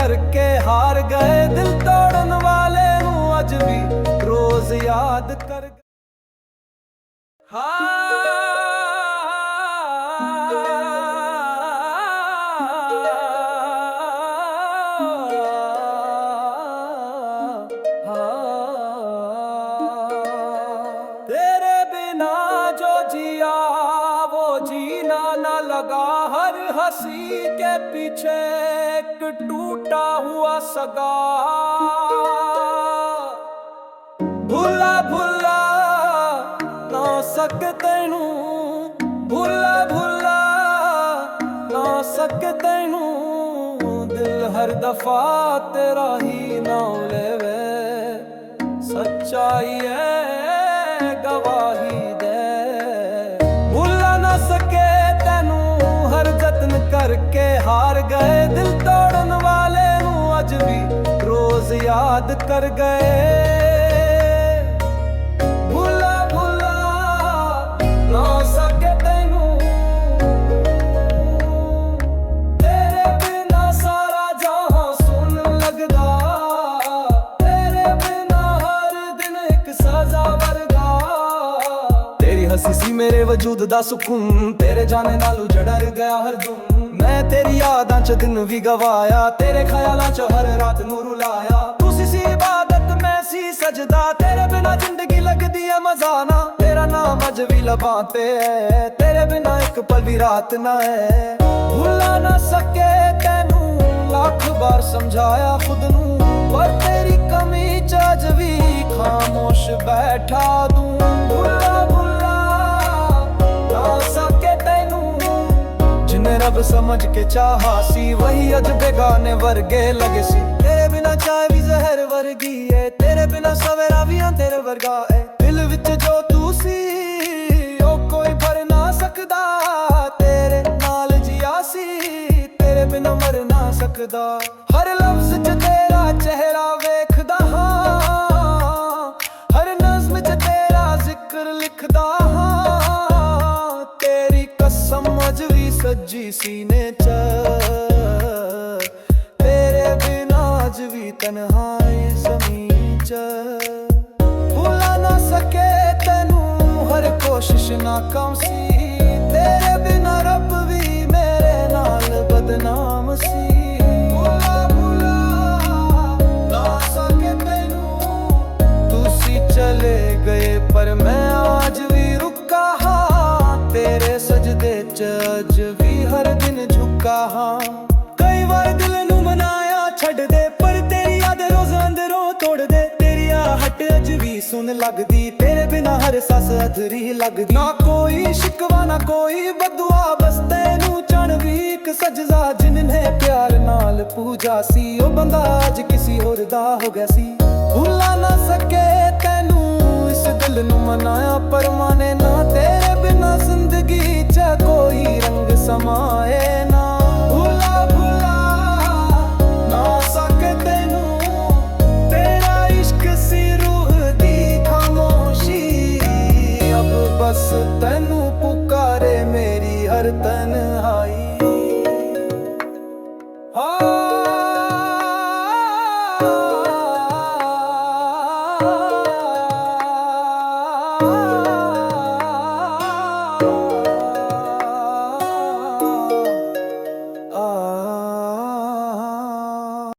करके हार गए। दिल तोड़न वाले नू अज भी रोज याद कर। तेरे बिना जो जिया वो जीना न लगा। हर हंसी के पीछे एक टूटा हुआ सगा। भुला भुला ना सके तैनू, भुला भुला ना सके तैनू। दिल हर दफा तेरा ही नाम लेवे। सच्चाई है गवाही दे। भुला ना सके तैनू हर जतन करके हार गए। दिल तोड़न वाले नू अज भी रोज याद कर गए। भुला भुला ना सके तैनू, तेरे बिना सारा जहां सुन लगदा। तेरे बिना हर दिन एक सजा वर्गा। तेरी हंसी सी मेरे वजूद दा सुकून। तेरे जाने नालू जड़र गया हर दुम। मैं तेरी यादां च दिन भी गवाया। तेरे ख्यालां च हर रात नू रुलाया। तुसी सी इबादत मैं सी सजदा। तेरे बिना जिंदगी लगदी है मजा ना। तेरा नाम अज भी लबां ते है। तेरे बिना एक पल भी रात ना है। भुला ना सके तैनू लाख बार समझाया खुद नू। पर तेरी कमी च अज भी खामोश बैठा दूं। भुला भुला ना सके तैनू, जिन्हें रब समझ के चाहा सी वही अज बेगाने वर्गे लगे सी। तेरे बिना चाय भी जहर वर्गी है। तेरे बिना सवेरा भी तेरे वर्गा है। दिल विच जो तू सी ओ कोई भर ना सकदा। तेरे नाल जिया सी तेरे बिना मर ना सकदा। हर लफ्ज च तेरा चेहरा वेखदा हां। हर नज़्म च तेरा जिक्र लिखदा हां। तेरी कसम अज भी सज्जी सीने च। तेरे बिना अज भी तन्हाई ज़मीं च। भुला ना सके तैनू हर कोशिश नाकाम सी। तेरे बिना रब भी मेरे नाल बदनाम सी। भुला भुला ना सके तैनू, तुसी चले गए पर मैं आज भी रुका हाँ। तेरे सजदे च अज भी हर दिन झुका हाँ। कई बार दिल नू मनाया छड़ दे पर तेरी याद रोज अंदरों तोड़ दे। तेरी आहट अज भी सुन लगदी। तेरे बिना हर सांस अधूरी लगदी। ना कोई शिकवा ना कोई बदुआ बस तैनू चढ़ भी एक सजदा। जिन्हें प्यार नाल पूजा सी ओ बंदा अज किसी होर दा हो गया सी। भुला ना सके तैनू इस दिल नू मनाया पर माने ना। तेरे बिना जिंदगी च कोई रंग समा